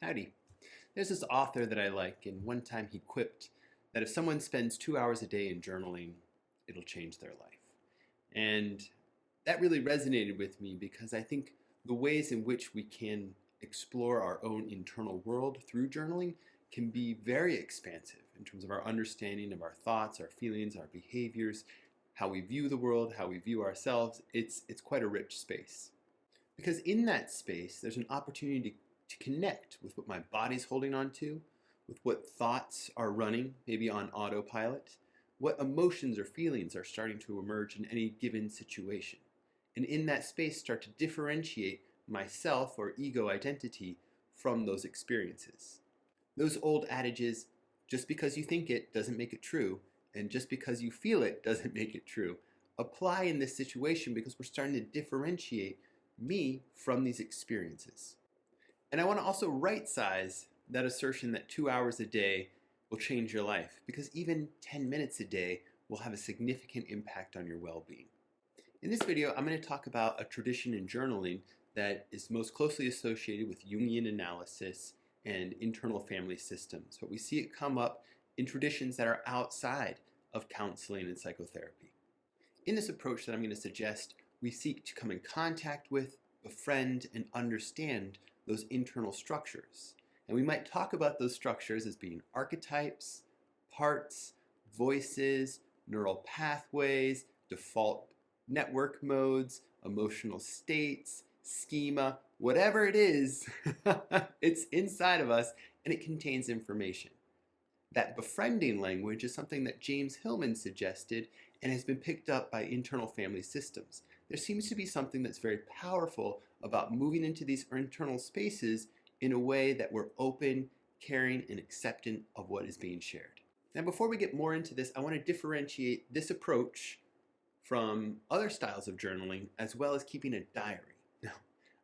Howdy. There's this author that I like, and one time he quipped that if someone spends 2 hours a day in journaling, it'll change their life. And that really resonated with me because I think the ways in which we can explore our own internal world through journaling can be very expansive in terms of our understanding of our thoughts, our feelings, our behaviors, how we view the world, how we view ourselves. It's quite a rich space. Because in that space, there's an opportunity to connect with what my body's holding on to, with what thoughts are running, maybe on autopilot, what emotions or feelings are starting to emerge in any given situation. And in that space, start to differentiate myself or ego identity from those experiences. Those old adages, just because you think it doesn't make it true, and just because you feel it doesn't make it true, apply in this situation because we're starting to differentiate me from these experiences. And I want to also right size that assertion that 2 hours a day will change your life, because even 10 minutes a day will have a significant impact on your well-being. In this video, I'm going to talk about a tradition in journaling that is most closely associated with Jungian analysis and internal family systems, but we see it come up in traditions that are outside of counseling and psychotherapy. In this approach that I'm going to suggest, we seek to come in contact with, befriend, and understand those internal structures. And we might talk about those structures as being archetypes, parts, voices, neural pathways, default network modes, emotional states, schema, whatever it is, it's inside of us and it contains information. That befriending language is something that James Hillman suggested and has been picked up by internal family systems. There seems to be something that's very powerful about moving into these internal spaces in a way that we're open, caring, and acceptant of what is being shared. Now, before we get more into this, I want to differentiate this approach from other styles of journaling, as well as keeping a diary. Now,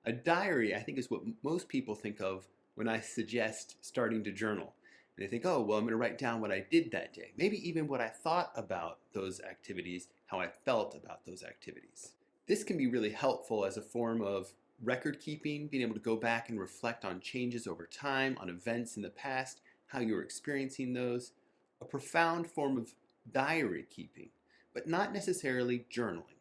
a diary, I think, is what most people think of when I suggest starting to journal. And they think, oh, well, I'm going to write down what I did that day. Maybe even what I thought about those activities, how I felt about those activities. This can be really helpful as a form of record keeping, being able to go back and reflect on changes over time, on events in the past, how you were experiencing those. A profound form of diary keeping, but not necessarily journaling.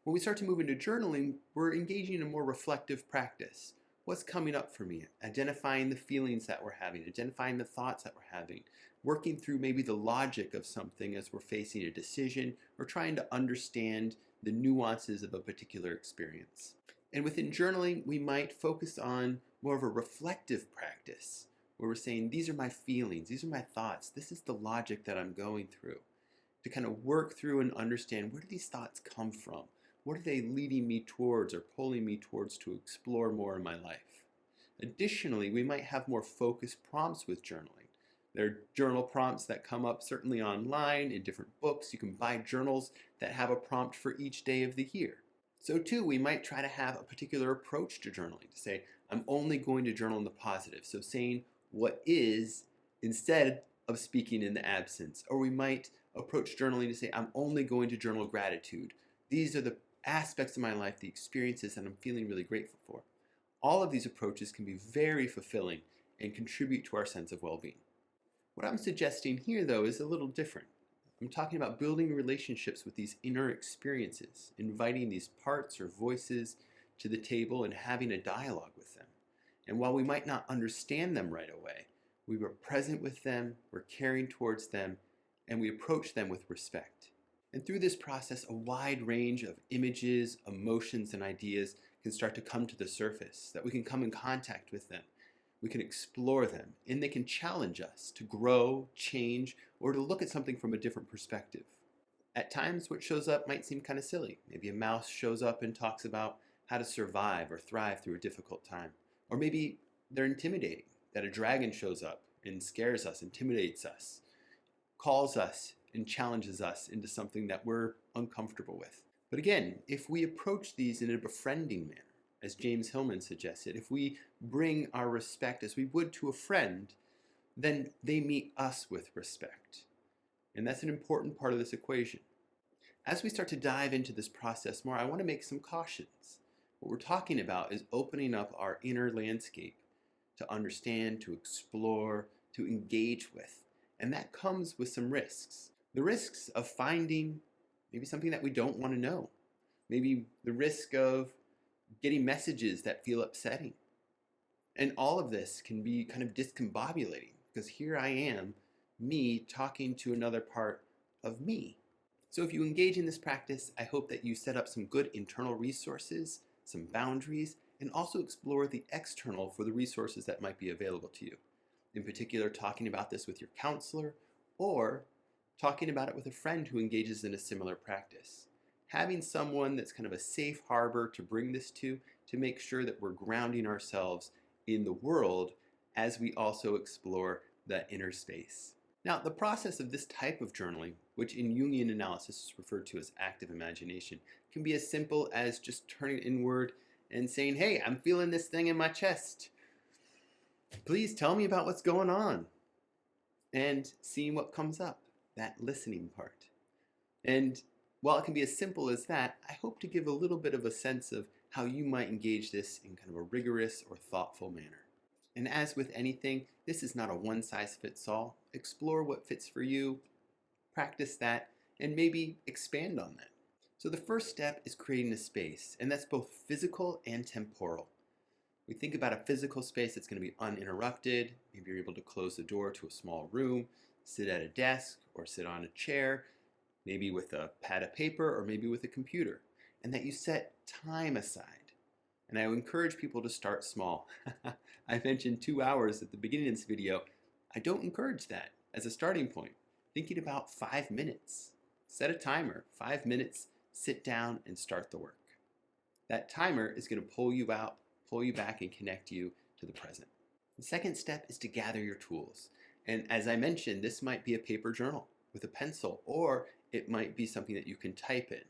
When we start to move into journaling, we're engaging in a more reflective practice. What's coming up for me? Identifying the feelings that we're having, identifying the thoughts that we're having, working through maybe the logic of something as we're facing a decision or trying to understand the nuances of a particular experience. And within journaling, we might focus on more of a reflective practice where we're saying, these are my feelings, these are my thoughts, this is the logic that I'm going through. To kind of work through and understand, where do these thoughts come from? What are they leading me towards or pulling me towards to explore more in my life? Additionally, we might have more focused prompts with journaling. There are journal prompts that come up certainly online in different books. You can buy journals that have a prompt for each day of the year. So too, we might try to have a particular approach to journaling, to say, I'm only going to journal in the positive. So saying what is instead of speaking in the absence. Or we might approach journaling to say, I'm only going to journal gratitude. These are the aspects of my life, the experiences that I'm feeling really grateful for. All of these approaches can be very fulfilling and contribute to our sense of well-being. What I'm suggesting here, though, is a little different. I'm talking about building relationships with these inner experiences, inviting these parts or voices to the table and having a dialogue with them. And while we might not understand them right away, we were present with them, we're caring towards them, and we approach them with respect. And through this process, a wide range of images, emotions, and ideas can start to come to the surface, that we can come in contact with them. We can explore them, and they can challenge us to grow, change, or to look at something from a different perspective. At times, what shows up might seem kind of silly. Maybe a mouse shows up and talks about how to survive or thrive through a difficult time. Or maybe they're intimidating, that a dragon shows up and scares us, intimidates us, calls us, and challenges us into something that we're uncomfortable with. But again, if we approach these in a befriending manner, as James Hillman suggested, if we bring our respect as we would to a friend, then they meet us with respect. And that's an important part of this equation. As we start to dive into this process more, I want to make some cautions. What we're talking about is opening up our inner landscape to understand, to explore, to engage with. And that comes with some risks. The risks of finding maybe something that we don't want to know. Maybe the risk of getting messages that feel upsetting. And all of this can be kind of discombobulating because here I am, me talking to another part of me. So if you engage in this practice, I hope that you set up some good internal resources, some boundaries, and also explore the external for the resources that might be available to you. In particular, talking about this with your counselor or talking about it with a friend who engages in a similar practice. Having someone that's kind of a safe harbor to bring this to make sure that we're grounding ourselves in the world as we also explore the inner space. Now, the process of this type of journaling, which in Jungian analysis is referred to as active imagination, can be as simple as just turning inward and saying, hey, I'm feeling this thing in my chest. Please tell me about what's going on. And seeing what comes up, that listening part. And while it can be as simple as that, I hope to give a little bit of a sense of how you might engage this in kind of a rigorous or thoughtful manner. And as with anything, this is not a one-size-fits-all. Explore what fits for you, practice that, and maybe expand on that. So the first step is creating a space, and that's both physical and temporal. We think about a physical space that's going to be uninterrupted. Maybe you're able to close the door to a small room, sit at a desk, or sit on a chair, maybe with a pad of paper, or maybe with a computer, and that you set time aside. And I would encourage people to start small. I mentioned 2 hours at the beginning of this video. I don't encourage that as a starting point. Thinking about 5 minutes. Set a timer, 5 minutes, sit down and start the work. That timer is going to pull you out, pull you back and connect you to the present. The second step is to gather your tools. And as I mentioned, this might be a paper journal with a pencil, or it might be something that you can type in.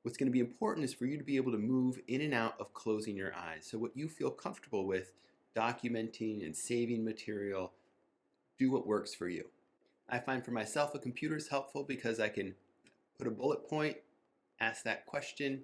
What's going to be important is for you to be able to move in and out of closing your eyes. So what you feel comfortable with documenting and saving material, do what works for you. I find for myself a computer is helpful because I can put a bullet point, ask that question,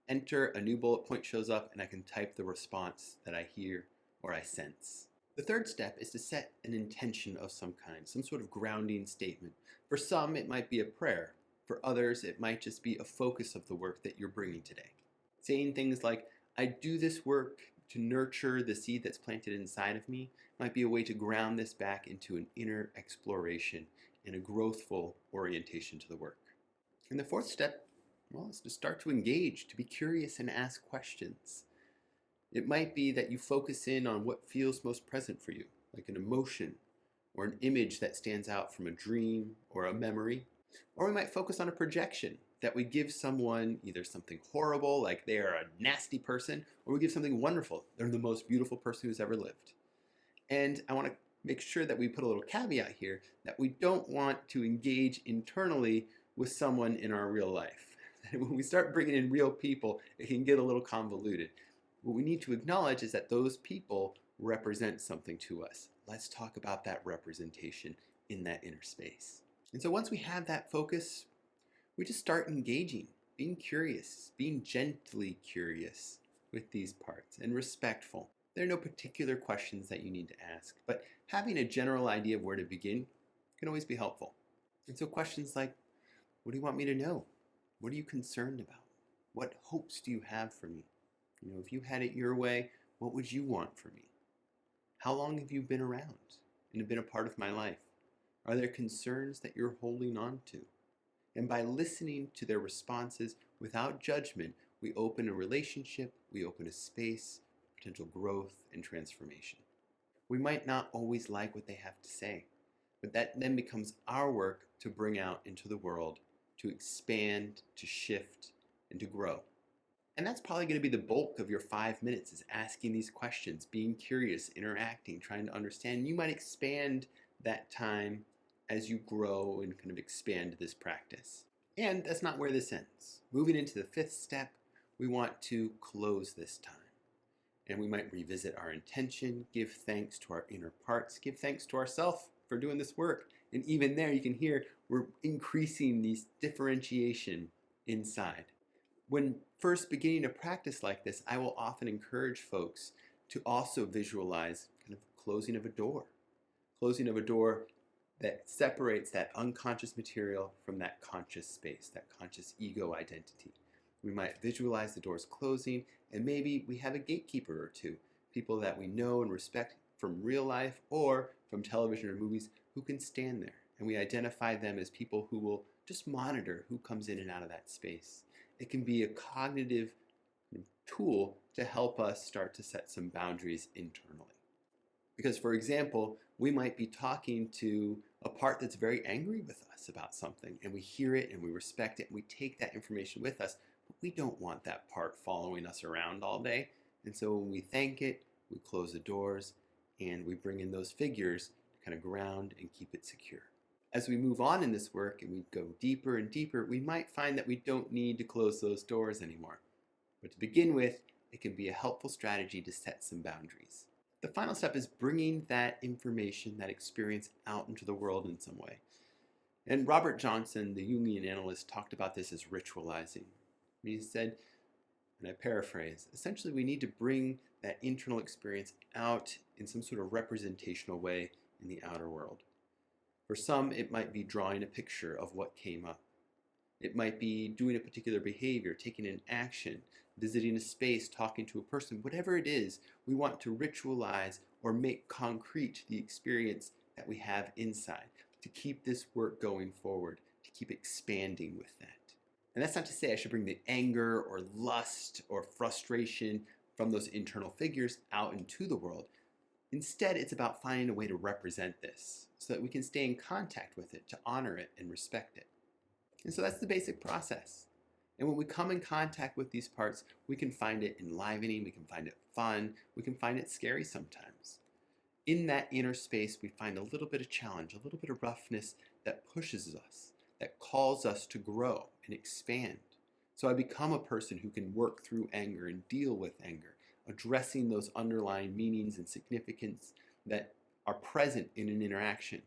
enter, a new bullet point shows up, and I can type the response that I hear or I sense. The third step is to set an intention of some kind, some sort of grounding statement. For some, it might be a prayer. For others, it might just be a focus of the work that you're bringing today. Saying things like, I do this work to nurture the seed that's planted inside of me, might be a way to ground this back into an inner exploration and a growthful orientation to the work. And the fourth step, well, is to start to engage, to be curious and ask questions. It might be that you focus in on what feels most present for you, like an emotion or an image that stands out from a dream or a memory. Or we might focus on a projection that we give someone either something horrible, like they are a nasty person, or we give something wonderful, they're the most beautiful person who's ever lived. And I want to make sure that we put a little caveat here that we don't want to engage internally with someone in our real life. When we start bringing in real people, it can get a little convoluted. What we need to acknowledge is that those people represent something to us. Let's talk about that representation in that inner space. And so once we have that focus, we just start engaging, being curious, being gently curious with these parts and respectful. There are no particular questions that you need to ask, but having a general idea of where to begin can always be helpful. And so questions like, what do you want me to know? What are you concerned about? What hopes do you have for me? If you had it your way, what would you want for me? How long have you been around and have been a part of my life? Are there concerns that you're holding on to? And by listening to their responses without judgment, we open a relationship, we open a space, potential growth and transformation. We might not always like what they have to say, but that then becomes our work to bring out into the world, to expand, to shift, and to grow. And that's probably going to be the bulk of your 5 minutes, is asking these questions, being curious, interacting, trying to understand. You might expand that time as you grow and kind of expand this practice. And that's not where this ends. Moving into the fifth step, we want to close this time. And we might revisit our intention, give thanks to our inner parts, give thanks to ourselves for doing this work. And even there you can hear we're increasing these differentiation inside. When first beginning a practice like this, I will often encourage folks to also visualize kind of closing of a door. Closing of a door that separates that unconscious material from that conscious space, that conscious ego identity. We might visualize the doors closing, and maybe we have a gatekeeper or two, people that we know and respect from real life or from television or movies who can stand there. And we identify them as people who will just monitor who comes in and out of that space. It can be a cognitive tool to help us start to set some boundaries internally. Because, for example, we might be talking to a part that's very angry with us about something, and we hear it and we respect it and we take that information with us, but we don't want that part following us around all day. And so when we thank it, we close the doors and we bring in those figures to kind of ground and keep it secure. As we move on in this work and we go deeper and deeper, we might find that we don't need to close those doors anymore. But to begin with, it can be a helpful strategy to set some boundaries. The final step is bringing that information, that experience out into the world in some way. And Robert Johnson, the Jungian analyst, talked about this as ritualizing. He said, and I paraphrase, essentially we need to bring that internal experience out in some sort of representational way in the outer world. For some, it might be drawing a picture of what came up. It might be doing a particular behavior, taking an action, visiting a space, talking to a person. Whatever it is, we want to ritualize or make concrete the experience that we have inside to keep this work going forward, to keep expanding with that. And that's not to say I should bring the anger or lust or frustration from those internal figures out into the world. Instead, it's about finding a way to represent this so that we can stay in contact with it, to honor it and respect it. And so that's the basic process. And when we come in contact with these parts, we can find it enlivening, we can find it fun, we can find it scary sometimes. In that inner space, we find a little bit of challenge, a little bit of roughness that pushes us, that calls us to grow and expand. So I become a person who can work through anger and deal with anger, addressing those underlying meanings and significance that are present in an interaction.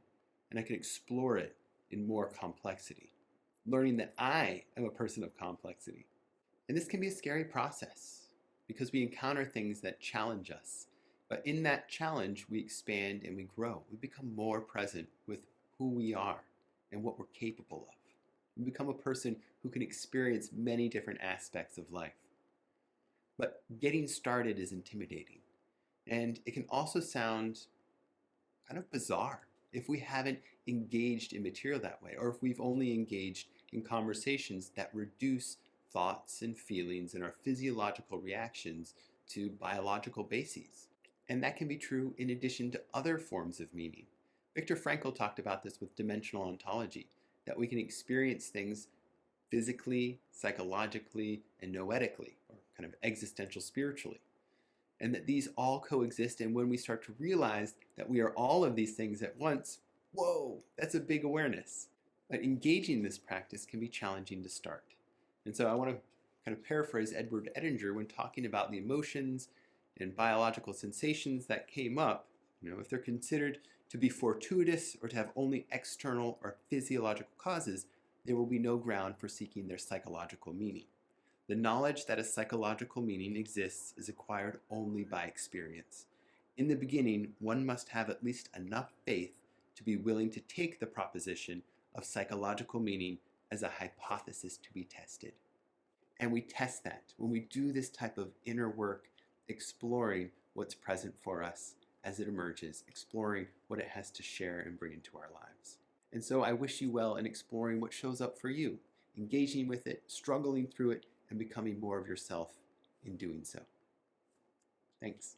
And I can explore it in more complexity, learning that I am a person of complexity. And this can be a scary process because we encounter things that challenge us. But in that challenge, we expand and we grow. We become more present with who we are and what we're capable of. We become a person who can experience many different aspects of life. But getting started is intimidating. And it can also sound kind of bizarre if we haven't engaged in material that way, or if we've only engaged in conversations that reduce thoughts and feelings and our physiological reactions to biological bases. And that can be true in addition to other forms of meaning. Viktor Frankl talked about this with dimensional ontology, that we can experience things physically, psychologically, and noetically, or kind of existential spiritually. And that these all coexist, and when we start to realize that we are all of these things at once, whoa, that's a big awareness. But engaging this practice can be challenging to start. And so I want to kind of paraphrase Edward Edinger when talking about the emotions and biological sensations that came up. If they're considered to be fortuitous or to have only external or physiological causes, there will be no ground for seeking their psychological meaning. The knowledge that a psychological meaning exists is acquired only by experience. In the beginning, one must have at least enough faith to be willing to take the proposition of psychological meaning as a hypothesis to be tested. And we test that when we do this type of inner work, exploring what's present for us as it emerges, exploring what it has to share and bring into our lives. And so I wish you well in exploring what shows up for you, engaging with it, struggling through it, and becoming more of yourself in doing so. Thanks.